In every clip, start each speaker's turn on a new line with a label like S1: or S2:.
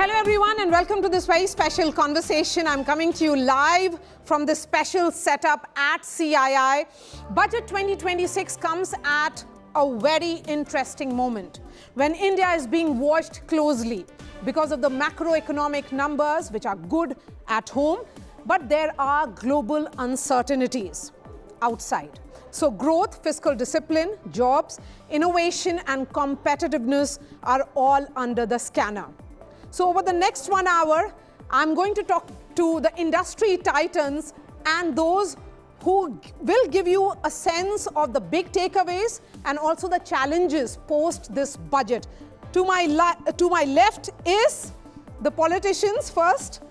S1: Hello everyone and welcome to this very special conversation. I'm coming to you live from this special setup at CII. Budget 2026 comes at a very interesting moment when India is being watched closely because of the macroeconomic numbers which are good at home, but there are global uncertainties outside. So growth, fiscal discipline, jobs, innovation and competitiveness are all under the scanner. So over the next 1 hour, I'm going to talk to the industry titans and those who will give you a sense of the big takeaways and also the challenges post this budget. To my left is the politicians first.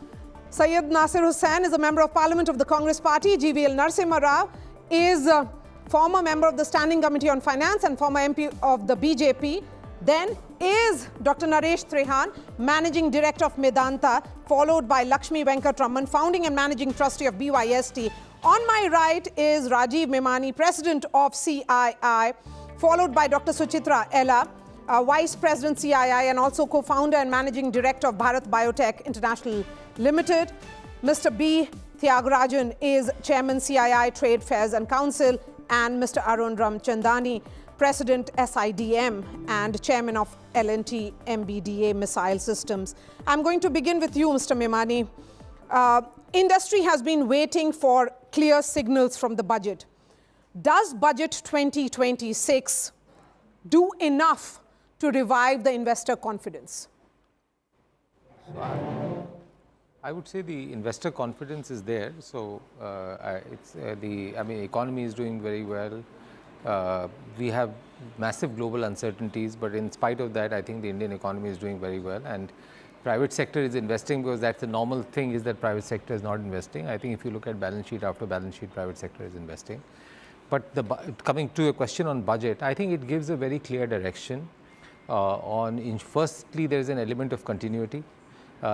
S1: Syed Nasir Hussain is a member of Parliament of the Congress Party. GVL Narasimha Rao is a former member of the Standing Committee on Finance and former MP of the BJP. Then is Dr. Naresh Trehan, Managing Director of Medanta, followed by Lakshmi Venkatraman, Founding and Managing Trustee of BYST. On my right is Rajiv Mimani, President of CII, followed by Dr. Suchitra Ella, Vice President CII and also Co-Founder and Managing Director of Bharat Biotech International Limited. Mr. B. Thiagarajan is Chairman CII Trade Fairs and Council, and Mr. Arun Ramchandani, President SIDM and Chairman of L&T MBDA Missile Systems. I'm going to begin with you, Mr. Mimani. Industry has been waiting for clear signals from the budget. Does Budget 2026 do enough to revive the investor confidence?
S2: I would say the investor confidence is there. So economy is doing very well. We have massive global uncertainties, but in spite of that, I think the Indian economy is doing very well. And private sector is investing because that's the normal thing, is that private sector is not investing. I think if you look at balance sheet after balance sheet, private sector is investing. But coming to a question on budget, I think it gives a very clear direction. Firstly, there is an element of continuity.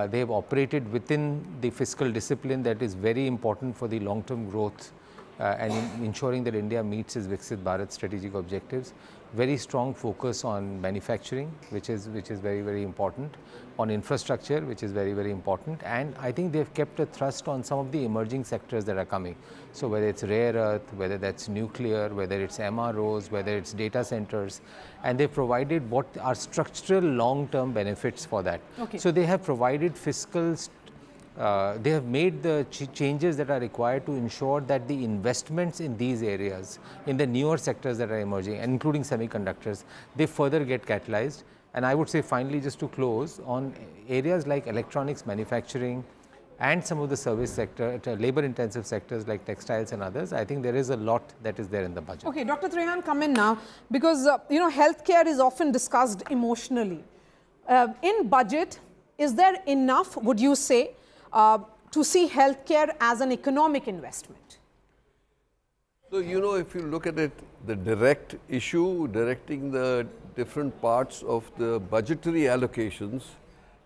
S2: They have operated within the fiscal discipline that is very important for the long-term growth and ensuring that India meets its Viksit Bharat strategic objectives. Very strong focus on manufacturing, which is very, very important, on infrastructure, which is very, very important. And I think they've kept a thrust on some of the emerging sectors that are coming. So whether it's rare earth, whether that's nuclear, whether it's MROs, whether it's data centers, and they've provided what are structural long-term benefits for that. Okay. So they have provided fiscal they have made the changes that are required to ensure that the investments in these areas, in the newer sectors that are emerging, including semiconductors, they further get catalyzed. And I would say finally, just to close, on areas like electronics manufacturing and some of the service sector, labor intensive sectors like textiles and others, I think there is a lot that is there in the budget. Okay, Dr. Trehan, come in now, because healthcare is often discussed emotionally. In budget, is there enough, would you say, to see healthcare as an economic investment?
S3: So, if you look at it, the direct issue, directing the different parts of the budgetary allocations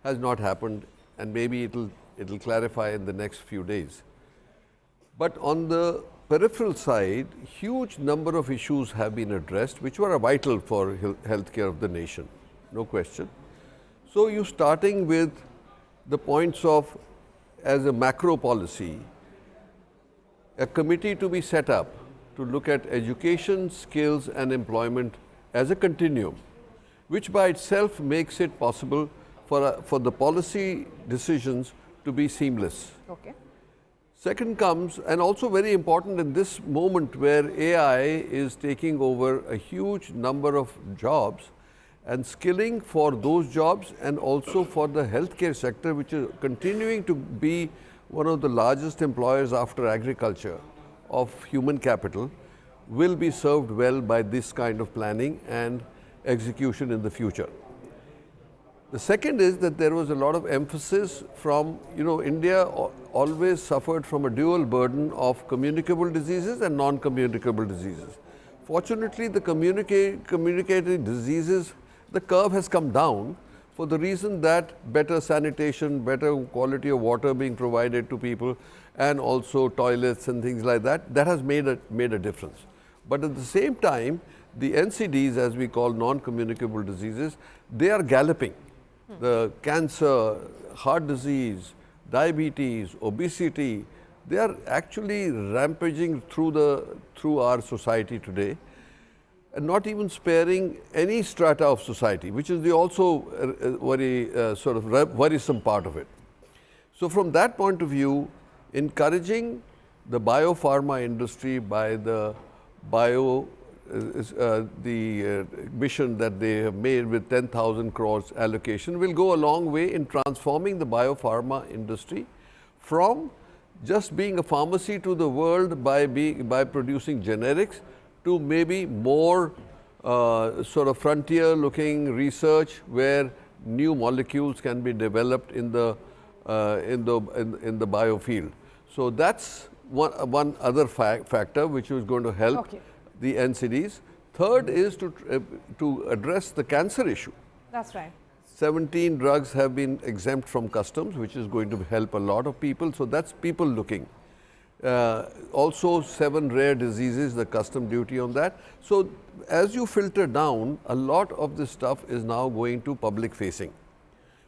S3: has not happened, and maybe it'll clarify in the next few days. But on the peripheral side, huge number of issues have been addressed, which were vital for healthcare of the nation, no question. So, you starting with the points of, as a macro policy, a committee to be set up to look at education, skills and employment as a continuum, which by itself makes it possible for the policy decisions to be seamless. Okay. Second comes, and also very important in this moment where AI is taking over a huge number of jobs, and skilling for those jobs and also for the healthcare sector, which is continuing to be one of the largest employers after agriculture of human capital, will be served well by this kind of planning and execution in the future. The second is that there was a lot of emphasis from, India always suffered from a dual burden of communicable diseases and non-communicable diseases. Fortunately, the communicated diseases, the curve has come down for the reason that better sanitation, better quality of water being provided to people, and also toilets and things like that, that has made a difference. But at the same time, the NCDs, as we call non-communicable diseases, they are galloping. The cancer, heart disease, diabetes, obesity, they are actually rampaging through our society today, and not even sparing any strata of society, which is the also very sort of worrisome part of it. So from that point of view, encouraging the biopharma industry by the mission that they have made with 10,000 crores allocation will go a long way in transforming the biopharma industry from just being a pharmacy to the world by producing generics to maybe more sort of frontier looking research where new molecules can be developed in the bio field. So that's one other factor which is going to help the NCDs. Third is to address the cancer issue.
S1: That's right.
S3: 17 drugs have been exempt from customs, which is going to help a lot of people. So that's people looking. Also 7 rare diseases, the custom duty on that. So as you filter down, a lot of this stuff is now going to public facing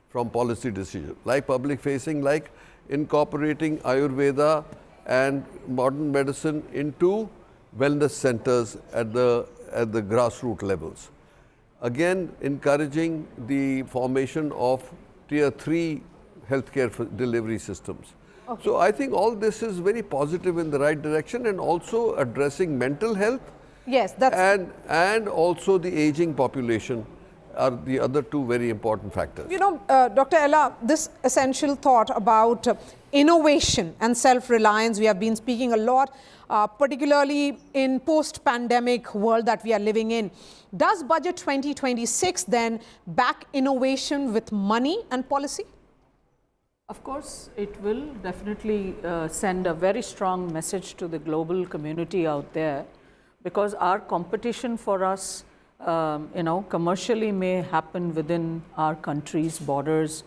S3: from policy decision, like public facing, like incorporating Ayurveda and modern medicine into wellness centers at the grassroots levels. Again, encouraging the formation of tier 3 healthcare delivery systems. So I think all this is very positive in the right direction, and also addressing mental health.
S1: Yes, that's
S3: and also the aging population are the other 2 very important factors.
S1: You know, Dr. Ella, this essential thought about innovation and self-reliance, we have been speaking a lot, particularly in post-pandemic world that we are living in. Does Budget 2026 then back innovation with money and policy?
S4: Of course, it will definitely send a very strong message to the global community out there, because our competition for us commercially may happen within our country's borders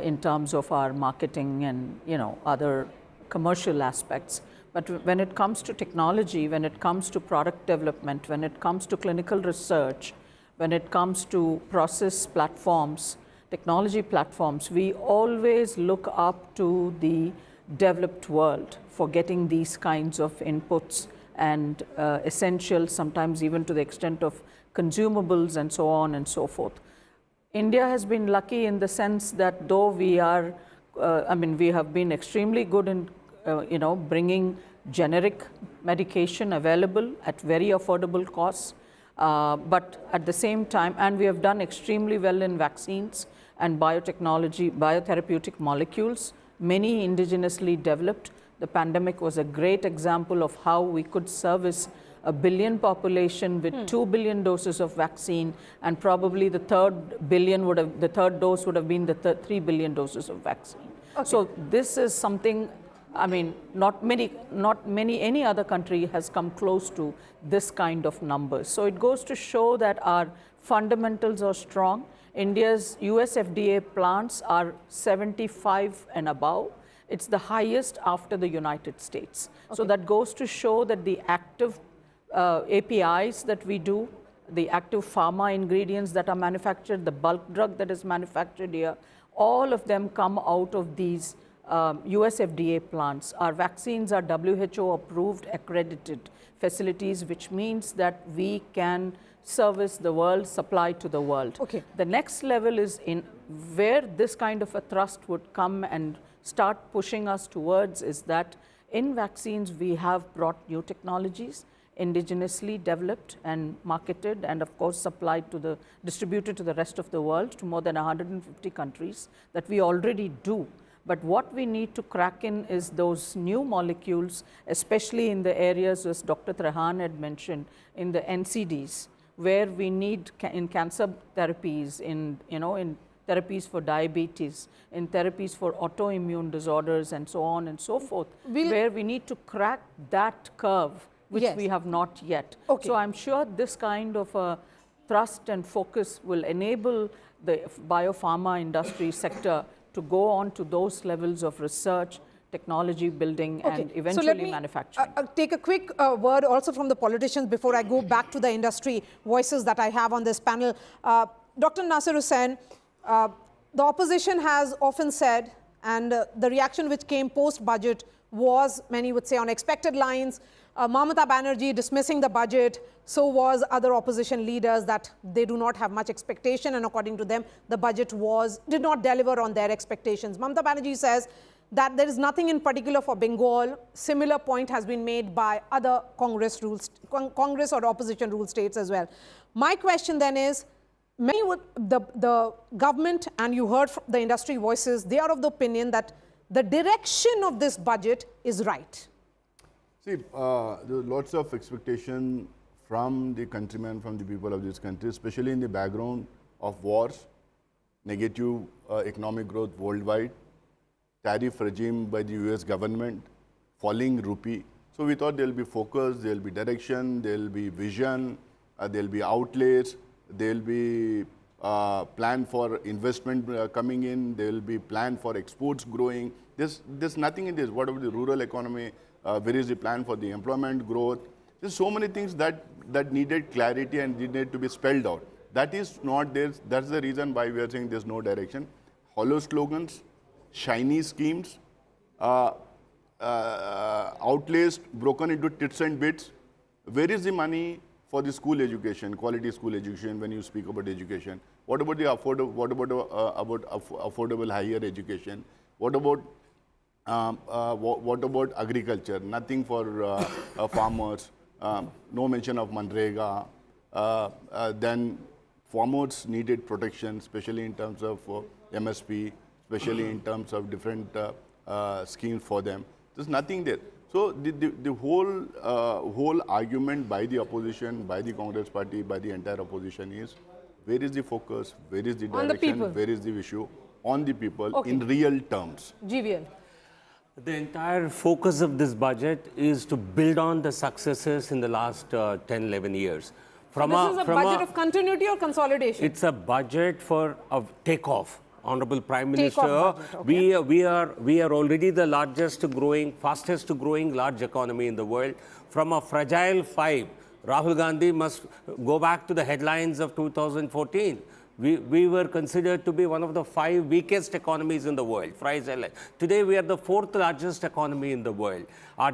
S4: in terms of our marketing and, other commercial aspects. But when it comes to technology, when it comes to product development, when it comes to clinical research, when it comes to process platforms, technology platforms, we always look up to the developed world for getting these kinds of inputs and essentials, sometimes even to the extent of consumables and so on and so forth. India has been lucky in the sense that though we are, we have been extremely good in, bringing generic medication available at very affordable costs, but at the same time, and we have done extremely well in vaccines and biotechnology, biotherapeutic molecules, many indigenously developed. The pandemic was a great example of how we could service a billion population with 2 billion doses of vaccine, and probably the third dose would have been the 3 billion doses of vaccine. So this is something, not any other country has come close to this kind of numbers. So it goes to show that our fundamentals are strong. India's US FDA plants are 75 and above. It's the highest after the United States. So that goes to show that the active APIs that we do, the active pharma ingredients that are manufactured, the bulk drug that is manufactured here, all of them come out of these US FDA plants. Our vaccines are WHO approved, accredited facilities, which means that we can service the world, supply to the world. The next level is in where this kind of a thrust would come and start pushing us towards is that in vaccines we have brought new technologies, indigenously developed and marketed, and of course distributed to the rest of the world, to more than 150 countries, that we already do. But what we need to crack in is those new molecules, especially in the areas as Dr. Trehan had mentioned, in the NCDs, where we need in cancer therapies, in therapies for diabetes, in therapies for autoimmune disorders and so on and so forth, where we need to crack that curve, which we have not yet. So I'm sure this kind of a thrust and focus will enable the biopharma industry sector to go on to those levels of research, technology building, and eventually manufacturing.
S1: Take a quick word also from the politicians before I go back to the industry voices that I have on this panel. Dr. Nasir Hussain, The opposition has often said, and the reaction which came post-budget was, many would say, on expected lines. Mamata Banerjee dismissing the budget, so was other opposition leaders, that they do not have much expectation, and according to them, the budget did not deliver on their expectations. Mamata Banerjee says that there is nothing in particular for Bengal. Similar point has been made by other Congress or opposition ruled states as well. My question then is, the government, and you heard from the industry voices, they are of the opinion that the direction of this budget is right.
S5: See, there are lots of expectation from the countrymen, from the people of this country, especially in the background of wars, negative economic growth worldwide, tariff regime by the US government, falling rupee. So we thought there will be focus, there will be direction, there will be vision, there will be outlays, there will be plan for investment coming in, there will be plan for exports growing. There's nothing in this. What about the rural economy? Where is the plan for the employment growth? There's so many things that needed clarity and needed to be spelled out. That is not there. That's the reason why we are saying there's no direction. Hollow slogans, shiny schemes, outlays broken into tits and bits. Where is the money for the school education, quality school education, when you speak about education? What about the affordable higher education? What about agriculture? Nothing for farmers. No mention of Manrega. Then farmers needed protection, especially in terms of MSP, especially in terms of different schemes for them. There's nothing there. So the whole argument by the opposition, by the Congress party, by the entire opposition is, where is the focus, where is the direction, where is the issue? On the people, in real terms.
S1: GVL.
S6: The entire focus of this budget is to build on the successes in the last 10, 11 years.
S1: So this is a budget of continuity or consolidation?
S6: It's a budget for a takeoff. Honorable Prime Minister,
S1: budget, okay.
S6: we are already the largest growing, fastest growing large economy in the world. From a fragile 5, Rahul Gandhi must go back to the headlines of 2014. We were considered to be one of the 5 weakest economies in the world. Today, we are the 4th largest economy in the world. Our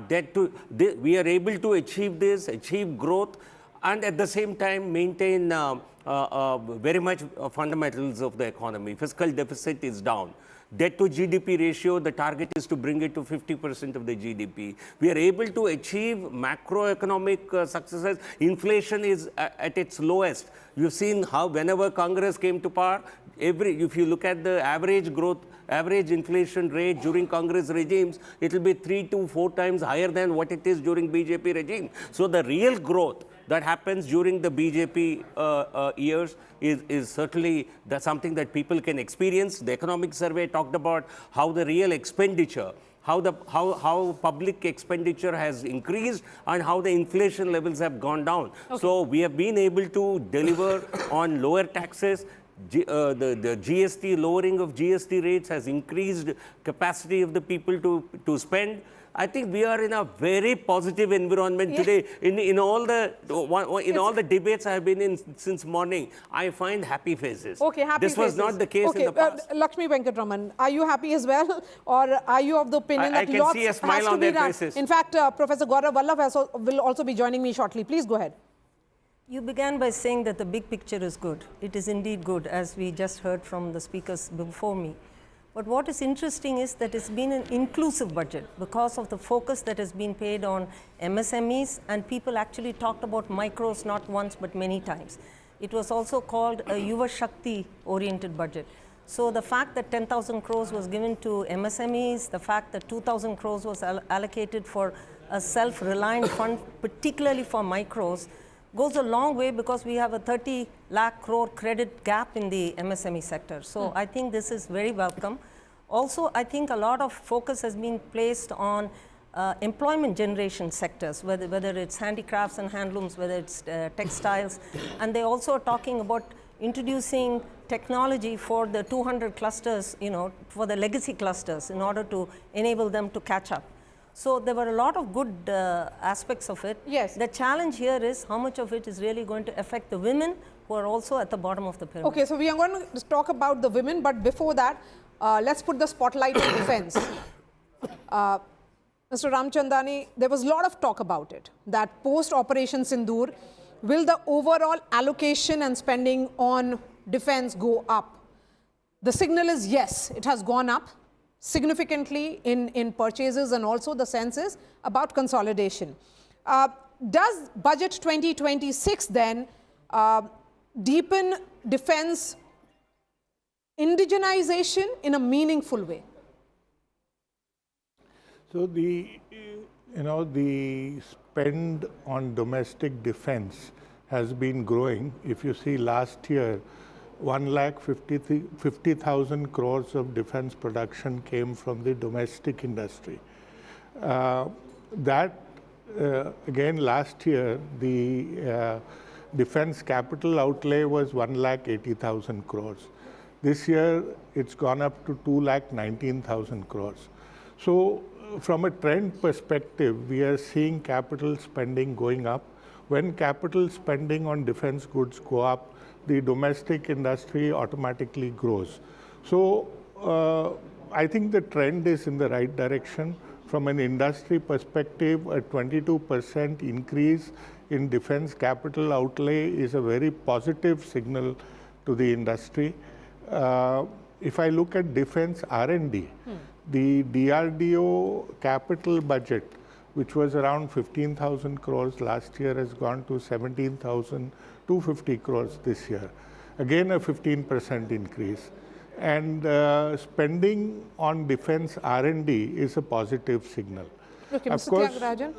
S6: we are able to achieve this, achieve growth, and at the same time maintain very much fundamentals of the economy. Fiscal deficit is down. Debt to GDP ratio, the target is to bring it to 50% of the GDP. We are able to achieve macroeconomic successes. Inflation is at its lowest. You've seen how whenever Congress came to power, if you look at the average inflation rate during Congress regimes, it will be 3 to 4 times higher than what it is during BJP regime. So the real growth that happens during the BJP years is certainly something that people can experience. The economic survey talked about how the real expenditure, how public expenditure has increased and how the inflation levels have gone down. So we have been able to deliver on lower taxes. The GST, lowering of GST rates has increased capacity of the people to spend. I think we are in a very positive environment today. In all the debates I have been in since morning, I find happy faces. This was not the case in the past.
S1: Lakshmi Venkatraman, are you happy as well, or are you of the opinion that
S6: I can see a smile on their faces.
S1: In fact, Professor Gaurav Vallabh will also be joining me shortly. Please go ahead.
S7: You began by saying that the big picture is good. It is indeed good, as we just heard from the speakers before me. But what is interesting is that it's been an inclusive budget because of the focus that has been paid on MSMEs, and people actually talked about micros not once but many times. It was also called a Yuva Shakti oriented budget. So the fact that 10,000 crores was given to MSMEs, the fact that 2,000 crores was allocated for a self-reliant fund, particularly for micros, goes a long way because we have a 30 lakh crore credit gap in the MSME sector. So I think this is very welcome. Also, I think a lot of focus has been placed on employment generation sectors, whether it's handicrafts and handlooms, whether it's textiles. And they also are talking about introducing technology for the 200 clusters, for the legacy clusters in order to enable them to catch up. So there were a lot of good aspects of it.
S1: Yes.
S7: The challenge here is how much of it is really going to affect the women who are also at the bottom of the pyramid.
S1: Okay, so we are going to talk about the women, but before that, let's put the spotlight on defense. Mr. Ramchandani, there was a lot of talk about it, that post-Operation Sindoor, will the overall allocation and spending on defense go up? The signal is yes, it has gone up significantly in purchases, and also the sense is about consolidation. Does Budget 2026 then deepen defense indigenization in a meaningful way?
S8: So the spend on domestic defense has been growing. If you see last year, 1,50,000 crores of defense production came from the domestic industry. Again, last year, the defense capital outlay was 1,80,000 crores. This year, it's gone up to 2,19,000 crores. So, from a trend perspective, we are seeing capital spending going up. When capital spending on defense goods go up, the domestic industry automatically grows. So, I think the trend is in the right direction. From an industry perspective, a 22% increase in defense capital outlay is a very positive signal to the industry. If I look at defense R&D, the DRDO capital budget, which was around 15,000 crores last year, has gone to 17,250 crores this year. Again, a 15% increase. And spending on defense R&D is a positive signal.
S1: Okay, Mr. Tyagarajan.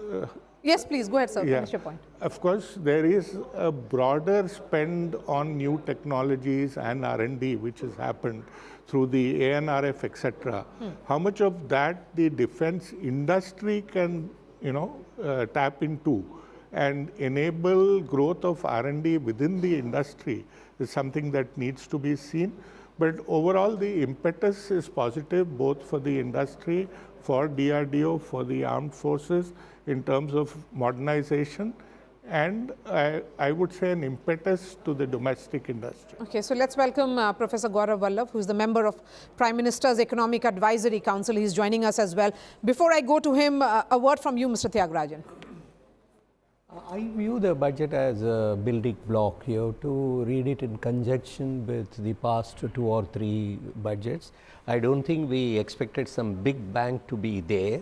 S1: Yes, please, go ahead, sir. Finish your point.
S8: Of course, there is a broader spend on new technologies and R&D, which has happened through the ANRF, etc. How much of that the defense industry can, tap into and enable growth of R&D within the industry is something that needs to be seen. But overall, the impetus is positive, both for the industry, for DRDO, for the armed forces, in terms of modernization, and I would say an impetus to the domestic industry.
S1: Okay, so let's welcome Professor Gaurav Vallabh, who is the member of Prime Minister's Economic Advisory Council. He's joining us as well. Before I go to him, a word from you, Mr. Tyagarajan.
S9: I view the budget as a building block. You have to read it in conjunction with the past 2 or 3 budgets. I don't think we expected some big bang to be there.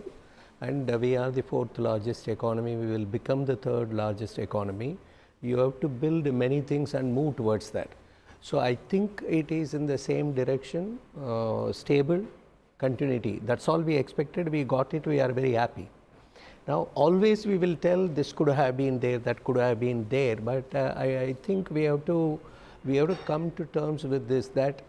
S9: And we are the 4th largest economy. We will become the 3rd largest economy. You have to build many things and move towards that. So I think it is in the same direction, stable, continuity. That's all we expected. We got it. We are very happy. Now, always we will tell this could have been there, that could have been there, but I think we have to come to terms with this, that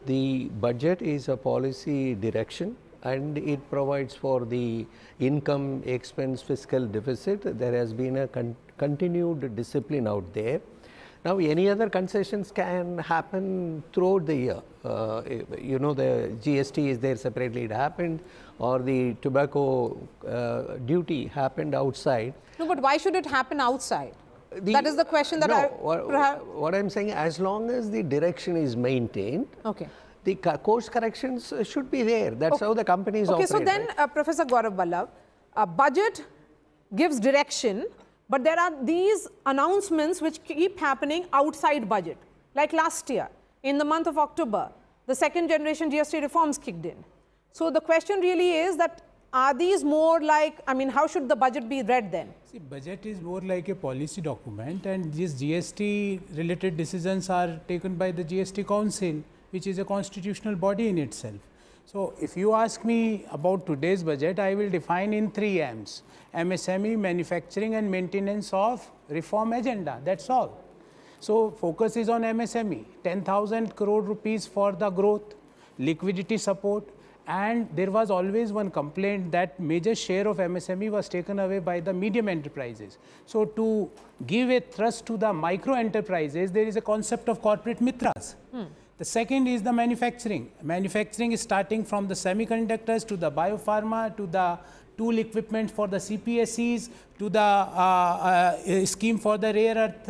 S9: the budget is a policy direction and it provides for the income, expense, fiscal deficit. There has been a continued discipline out there. Now, any other concessions can happen throughout the year. The GST is there separately, it happened, or the tobacco duty happened outside.
S1: No, but why should it happen outside? That is the question that
S9: what I'm saying, as long as the direction is maintained,
S1: okay,
S9: the course corrections should be there. That's how the companies operate.
S1: Okay, so then,
S9: right?
S1: Professor Gaurav Vallabh, budget gives direction, but there are these announcements which keep happening outside budget. Like last year, in the month of October, the 2nd generation GST reforms kicked in. So the question really is that, are these more like, how should the budget be read then?
S10: See, budget is more like a policy document, and these GST related decisions are taken by the GST Council, which is a constitutional body in itself. So if you ask me about today's budget, I will define in 3 M's: MSME, manufacturing and maintenance of reform agenda. That's all. So focus is on MSME, 10,000 crore rupees for the growth, liquidity support, and there was always one complaint that major share of MSME was taken away by the medium enterprises. So to give a thrust to the micro enterprises, there is a concept of corporate mitras. The second is the manufacturing. Manufacturing is starting from the semiconductors to the biopharma to the tool equipment for the CPSEs to the scheme for the rare earth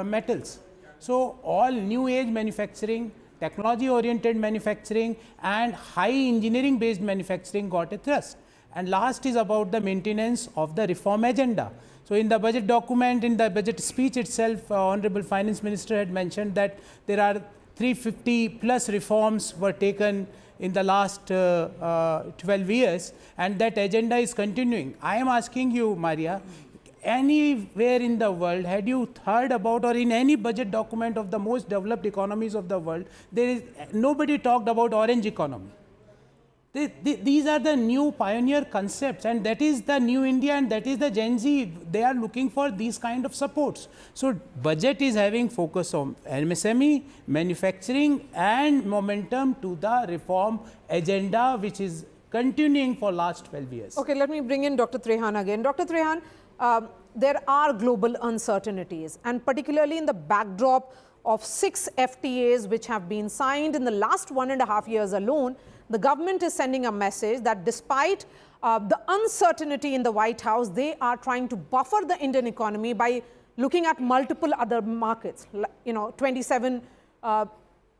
S10: metals. So all new age manufacturing, technology oriented manufacturing and high engineering based manufacturing got a thrust. And last is about the maintenance of the reform agenda. So in the budget document, in the budget speech itself, Honorable Finance Minister had mentioned that there are 350 plus reforms were taken in the last 12 years, and that agenda is continuing. I am asking you, Maria, anywhere in the world, had you heard about, or in any budget document of the most developed economies of the world, nobody talked about orange economy. These are the new pioneer concepts, and that is the new India, and that is the Gen Z. They are looking for these kind of supports. So budget is having focus on MSME, manufacturing and momentum to the reform agenda, which is continuing for last 12 years.
S1: Okay, let me bring in Dr. Trehan again. Dr. Trehan, there are global uncertainties, and particularly in the backdrop of 6 FTAs which have been signed in the last 1.5 years alone, the government is sending a message that despite the uncertainty in the White House, they are trying to buffer the Indian economy by looking at multiple other markets, 27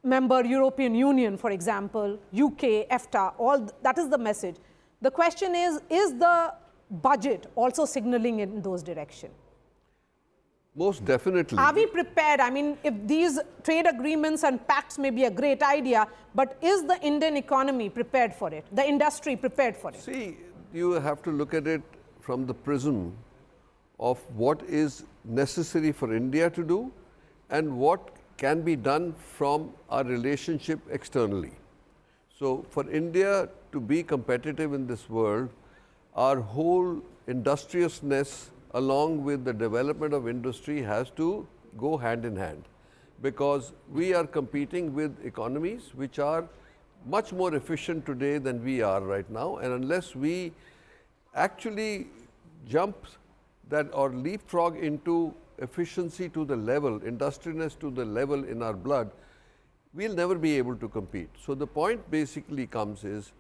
S1: member European Union, for example, UK, EFTA, all that is the message. The question is the budget also signaling in those directions?
S3: Most definitely.
S1: Are we prepared? I mean, if these trade agreements and pacts may be a great idea, but is the Indian economy prepared for it? The industry prepared for it?
S3: See, you have to look at it from the prism of what is necessary for India to do and what can be done from our relationship externally. So for India to be competitive in this world, our whole industriousness along with the development of industry has to go hand in hand, because we are competing with economies which are much more efficient today than we are right now, and unless we actually jump that or leapfrog into efficiency to the level, industriousness to the level in our blood, we'll never be able to compete. So the point basically comes is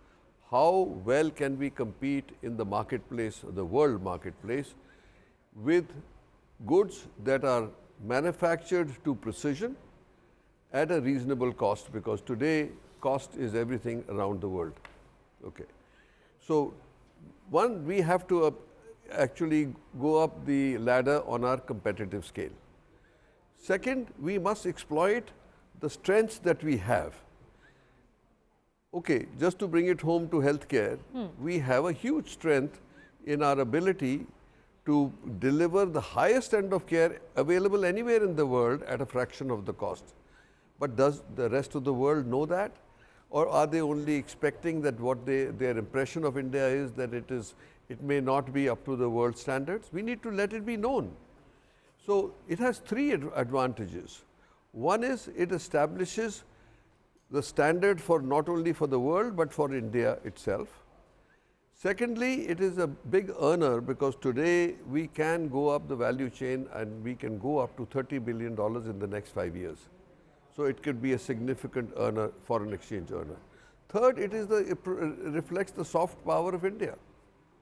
S3: how well can we compete in the marketplace, the world marketplace, with goods that are manufactured to precision at a reasonable cost, because today cost is everything around the world. Okay. So one, we have to actually go up the ladder on our competitive scale. Second, we must exploit the strengths that we have. Okay, just to bring it home to healthcare, we have a huge strength in our ability to deliver the highest end of care available anywhere in the world at a fraction of the cost. But does the rest of the world know that? Or are they only expecting that what their impression of India is that it may not be up to the world standards? We need to let it be known. So it has 3 advantages. One is it establishes the standard for not only for the world but for India itself. Secondly, it is a big earner, because today we can go up the value chain and we can go up to $30 billion in the next 5 years. So it could be a significant earner, foreign exchange earner. Third, it reflects the soft power of India,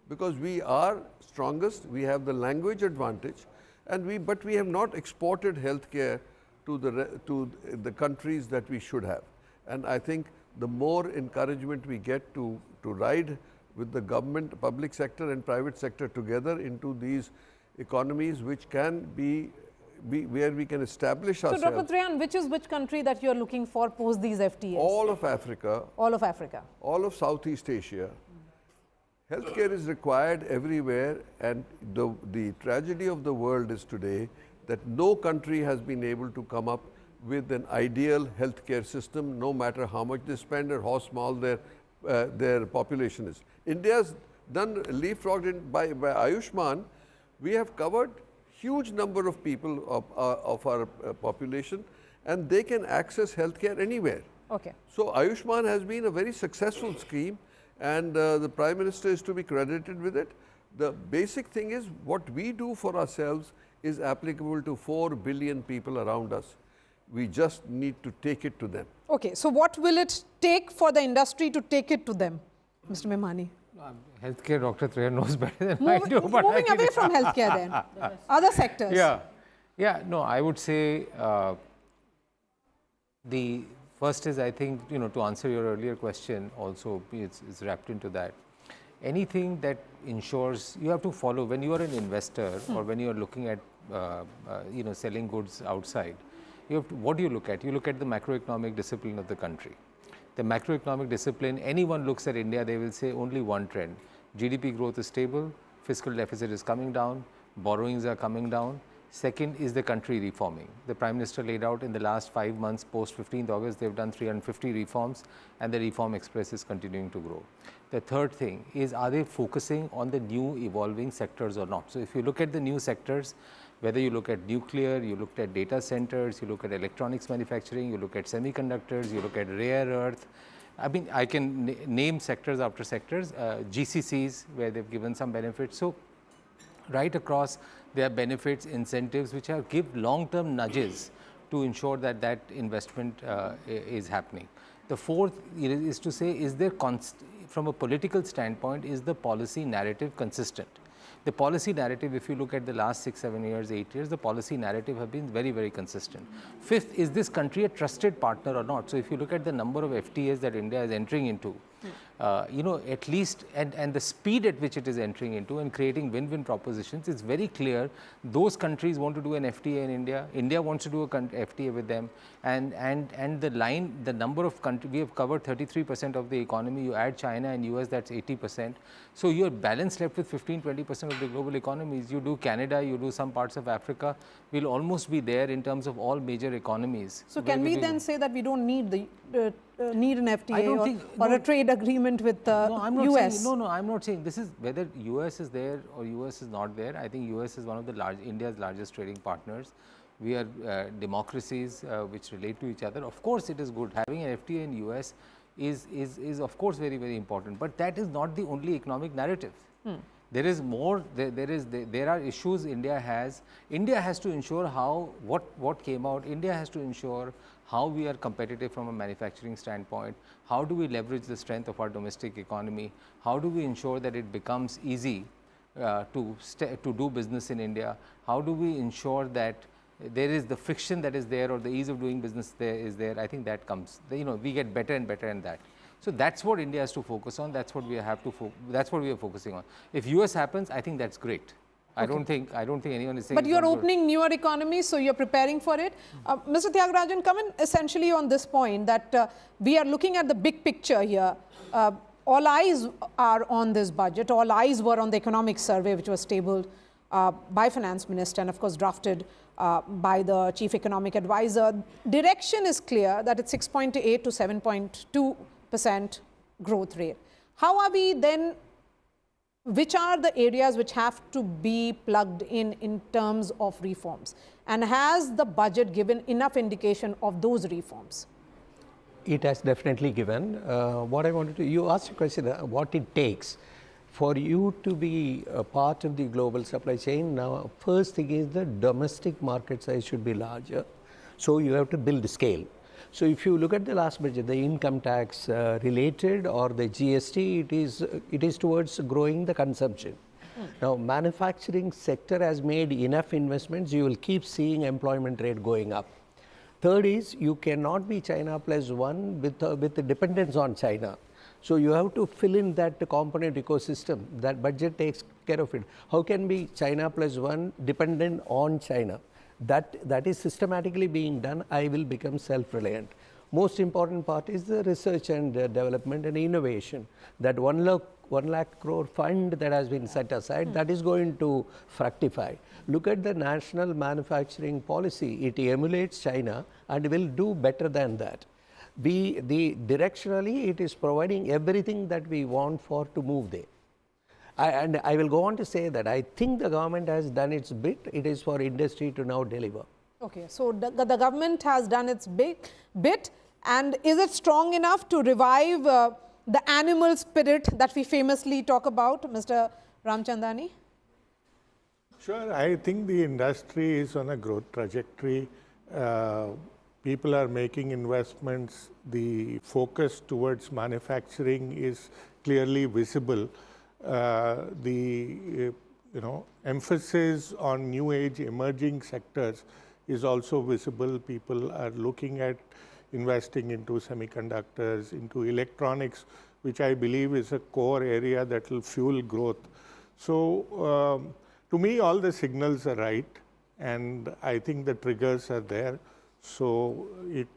S3: because we are strongest, we have the language advantage, and but we have not exported healthcare to the countries that we should have. And I think the more encouragement we get to ride with the government, public sector and private sector together into these economies which can be where we can establish ourselves.
S1: So Dr. Trehan, which country that you are looking for post these FTAs?
S3: All of Africa.
S1: All of Africa.
S3: All of Southeast Asia. Healthcare is required everywhere, and the tragedy of the world is today that no country has been able to come up with an ideal healthcare system, no matter how much they spend or how small their population is. India's done leapfrogged by Ayushman. We have covered huge number of people of our population, and they can access healthcare anywhere.
S1: Okay.
S3: So Ayushman has been a very successful scheme, and the Prime Minister is to be credited with it. The basic thing is what we do for ourselves is applicable to 4 billion people around us. We just need to take it to them.
S1: Okay, so what will it take for the industry to take it to them, Mr. Mimani?
S2: Healthcare, Dr. Trehan knows better than I do. But
S1: moving away from healthcare then, other sectors.
S2: Yeah, no, I would say The first is, I think, to answer your earlier question also, it's wrapped into that. Anything that ensures, you have to follow, when you are an investor or when you are looking at, selling goods outside, what do you look at? You look at the macroeconomic discipline of the country. The macroeconomic discipline, anyone looks at India, they will say only one trend. GDP growth is stable, fiscal deficit is coming down, borrowings are coming down. Second is the country reforming. The Prime Minister laid out in the last 5 months post 15th August, they've done 350 reforms and the reform express is continuing to grow. The third thing is, are they focusing on the new evolving sectors or not? So if you look at the new sectors, whether you look at nuclear, you look at data centers, you look at electronics manufacturing, you look at semiconductors, you look at rare earth. I mean, I can name sectors after sectors, GCCs where they've given some benefits. So right across, there are benefits, incentives which give long-term nudges to ensure that that investment is happening. The fourth is to say, is there, from a political standpoint, is the policy narrative consistent? The policy narrative, if you look at the last 6, 7 years, 8 years, the policy narrative have been very, very consistent. Fifth, is this country a trusted partner or not? So if you look at the number of FTAs that India is entering into, at least, and the speed at which it is entering into and creating win-win propositions, it's very clear those countries want to do an FTA in India, India wants to do a FTA with them, and the number of countries, we have covered 33% of the economy, you add China and US, that's 80%. So you're balanced left with 15-20% of the global economies. You do Canada, you do some parts of Africa, we'll almost be there in terms of all major economies.
S1: So can we then say that we don't need need an FTA or a trade agreement with the US?
S2: I'm not saying this is whether US is there or US is not there. I think US is one of the India's largest trading partners. We are democracies which relate to each other. Of course, it is good. Having an FTA in US is of course very, very important, but that is not the only economic narrative. There is more, there are issues India has. India has to ensure what came out, India has to ensure how we are competitive from a manufacturing standpoint, how do we leverage the strength of our domestic economy, how do we ensure that it becomes easy to do business in India, how do we ensure that there is the friction that is there or the ease of doing business there is there. I think that comes, we get better and better in that. So that's what India has to focus on. That's what we have to. That's what we are focusing on. If US happens, I think that's great. I don't think anyone is saying.
S1: But you are opening newer economies, so you are preparing for it. Mr. Tyagarajan, come in essentially on this point that we are looking at the big picture here. All eyes are on this budget. All eyes were on the economic survey, which was tabled by Finance Minister and of course drafted by the Chief Economic Advisor. Direction is clear that it's 6.8 to 7.2% growth rate. How are we then, which are the areas which have to be plugged in terms of reforms? And has the budget given enough indication of those reforms?
S9: It has definitely given. What I wanted to, you asked a question, what it takes for you to be a part of the global supply chain. Now, first thing is the domestic market size should be larger. So you have to build scale. So if you look at the last budget, the income tax related or the GST, it is towards growing the consumption. Now, manufacturing sector has made enough investments, you will keep seeing employment rate going up. Third is, you cannot be China plus one with the dependence on China. So you have to fill in that component ecosystem. That budget takes care of it. How can be China plus one dependent on China? That is systematically being done. I will become self-reliant. Most important part is the research and development and innovation. That 1 lakh crore fund that has been set aside, that is going to fructify. Look at the national manufacturing policy. It emulates China and will do better than that. Directionally, it is providing everything that we want to move there. And I will go on to say that I think the government has done its bit. It is for industry to now deliver.
S1: Okay, so the government has done its bit, and is it strong enough to revive the animal spirit that we famously talk about, Mr. Ramchandani?
S8: Sure, I think the industry is on a growth trajectory. People are making investments. The focus towards manufacturing is clearly visible. The emphasis on new age emerging sectors is also visible. People are looking at investing into semiconductors, into electronics, which I believe is a core area that will fuel growth. So to me, all the signals are right, and I think the triggers are there. So it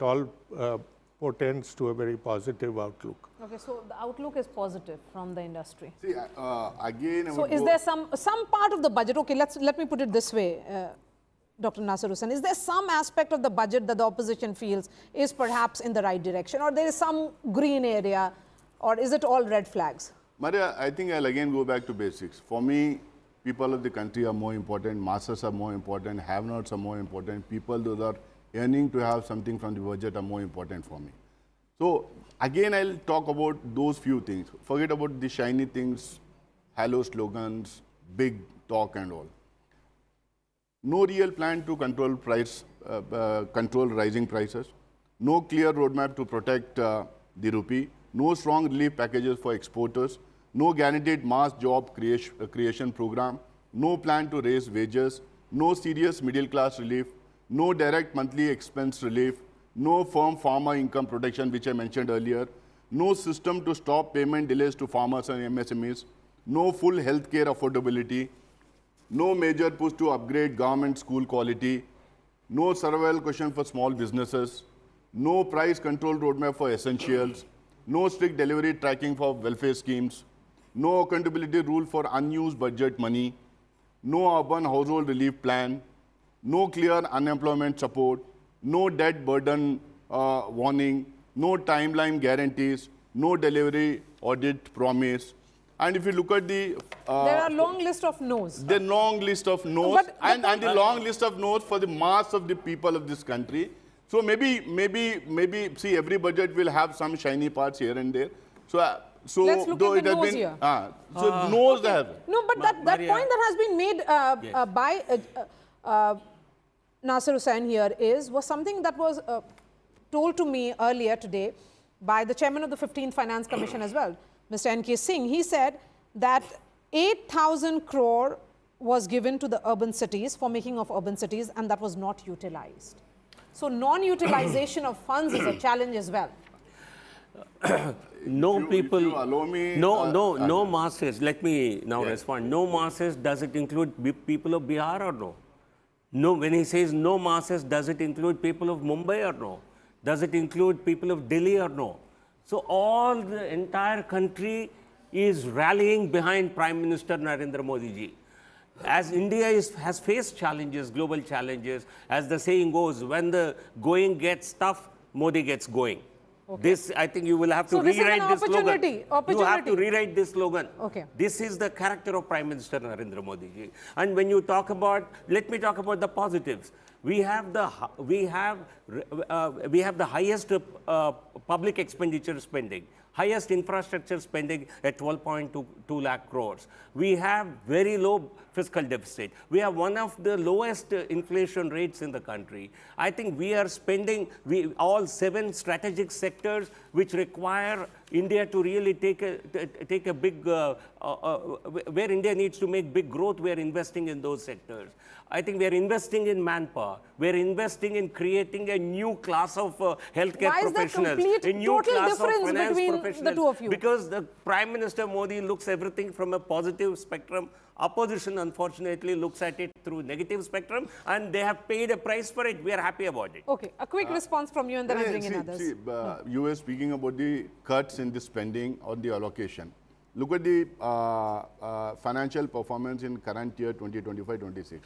S8: all portends to a very positive outlook.
S1: Okay, so the outlook is positive from the industry.
S5: See, again,
S1: So is there some part of the budget, okay, let me put it this way, Dr. Nasir Hussain, is there some aspect of the budget that the opposition feels is perhaps in the right direction, or there is some green area, or is it all red flags?
S5: Maria, I think I'll again go back to basics. For me, people of the country are more important, masses are more important, have-nots are more important, people those are yearning to have something from the budget are more important for me. So again, I'll talk about those few things. Forget about the shiny things, hollow slogans, big talk and all. No real plan to control control rising prices. No clear roadmap to protect the rupee. No strong relief packages for exporters. No guaranteed mass job creation program. No plan to raise wages. No serious middle class relief. No direct monthly expense relief. No firm farmer income protection, which I mentioned earlier. No system to stop payment delays to farmers and MSMEs. No full healthcare affordability. No major push to upgrade government school quality. No survival cushion for small businesses. No price control roadmap for essentials. No strict delivery tracking for welfare schemes. No accountability rule for unused budget money. No urban household relief plan. No clear unemployment support. No debt burden warning. No timeline guarantees. No delivery audit promise. And if you look at the...
S1: there are long list of no's.
S5: The long list of no's and the long list of no's for the mass of the people of this country. So maybe, see, every budget will have some shiny parts here and there. So,
S1: let's look at the no's here.
S5: So no's they have.
S1: No, but that point that has been made by Nasir Hussain here was something that was told to me earlier today by the chairman of the 15th Finance Commission as well, Mr. N.K. Singh. He said that 8,000 crore was given to the urban cities for making of urban cities, and that was not utilized. So non-utilization of funds is a challenge as well.
S6: No people,
S5: if you allow me,
S6: no masses. Let me now respond. No masses, does it include people of Bihar or no? No, when he says no masses, does it include people of Mumbai or no? Does it include people of Delhi or no? So all the entire country is rallying behind Prime Minister Narendra Modi ji. As India has faced challenges, global challenges, as the saying goes, when the going gets tough, Modi gets going. Okay. This, I think you will have to rewrite this slogan. You have to rewrite this slogan.
S1: Okay.
S6: This is the character of Prime Minister Narendra Modi ji. And when you talk about, let me talk about the positives. We have the highest public expenditure spending, highest infrastructure spending at 12.2 lakh crores. We have very low fiscal deficit. We have one of the lowest inflation rates in the country. I think we are spending all 7 strategic sectors which require India to really take a big, where India needs to make big growth, we are investing in those sectors. I think we are investing in manpower. We are investing in creating a new class of healthcare professionals.
S1: Why is there total difference between the two of you?
S6: Because the Prime Minister Modi looks everything from a positive spectrum. Opposition, unfortunately, looks at it through negative spectrum, and they have paid a price for it. We are happy about it.
S1: Okay, a quick response from you, and then I bring in others.
S5: You were speaking about the cuts in the spending or the allocation. Look at the financial performance in current year 2025-26.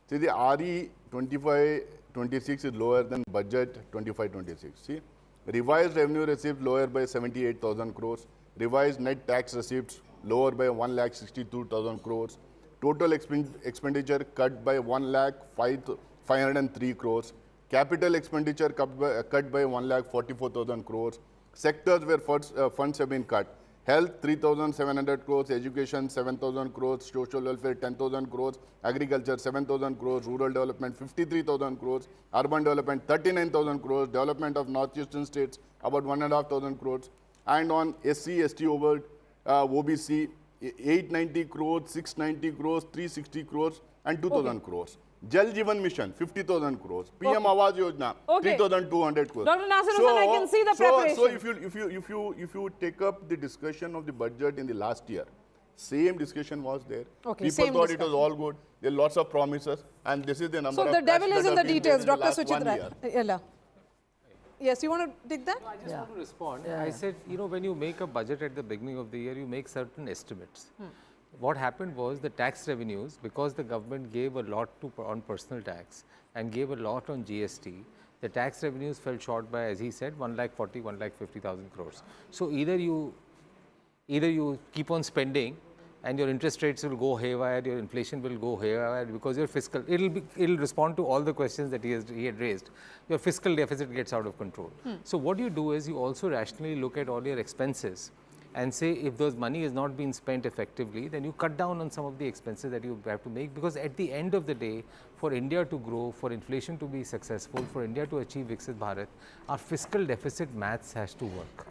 S5: See, the RE 25-26 is lower than budget 25-26. See, revised revenue receipts lower by 78,000 crores. Revised net tax receipts lower by 1,62,000 crores. Total expenditure cut by 1,503 crores. Capital expenditure cut by 1,44,000 crores. Sectors where funds have been cut: health 3,700 crores, education 7,000 crores, social welfare 10,000 crores, agriculture 7,000 crores, rural development 53,000 crores, urban development 39,000 crores, development of northeastern states about 1,500 crores, and on SC, ST over OBC 890 crores, 690 crores, 360 crores and 2,000 crores. Jal Jeevan Mission, 50,000 crores. PM Awas Yojana,
S1: Okay.
S5: 3,200 crores.
S1: Dr. Nasir Hussain, I can see the preparation.
S5: So if you take up the discussion of the budget in the last year, same discussion was there.
S1: Okay,
S5: People
S1: same
S5: thought
S1: discussion.
S5: it was all good. There are lots of promises, and this is the number
S1: So
S5: of
S1: the devil
S5: cuts
S1: is
S5: that
S1: in the
S5: have been
S1: details,
S5: made in the
S1: Dr.
S5: last 1 year.
S1: Suchitra Ella. Yes, you want to take that?
S2: I just want to respond. I said, you know, when you make a budget at the beginning of the year, you make certain estimates. What happened was the tax revenues, because the government gave a lot on personal tax and gave a lot on GST, the tax revenues fell short by, as he said, 1,40,000, 1,50,000 crores. So either you keep on spending and your interest rates will go haywire, your inflation will go haywire because your fiscal, it'll respond to all the questions that he had raised. Your fiscal deficit gets out of control. So what you do is you also rationally look at all your expenses and say if those money is not being spent effectively, then you cut down on some of the expenses that you have to make, because at the end of the day, for India to grow, for inflation to be successful, for India to achieve Viksit Bharat, our fiscal deficit maths has to work.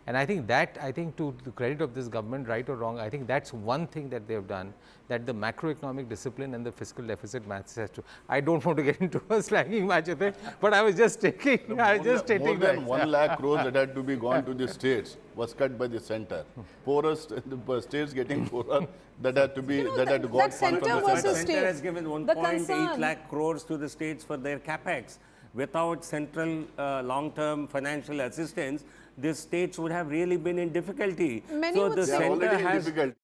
S2: And I think to the credit of this government, right or wrong, I think that's one thing that they have done, that the macroeconomic discipline and the fiscal deficit maths has to. I don't want to get into a slanging match with it, but I was just taking, I was just stating
S5: More
S2: that.
S5: than 1 lakh crores that had to be gone to the states was cut by the center. Poorest, the states getting poorer, that had to be, that had to go
S1: that
S5: fund from
S1: center
S5: the
S1: versus
S5: center.
S6: The center has given 1.8 lakh crores to the states for their capex. Without central long-term financial assistance, the states would have really been in difficulty.
S1: Many
S6: so
S1: would
S6: the
S1: say-
S5: They are
S6: center
S5: already in
S6: has
S5: difficulty.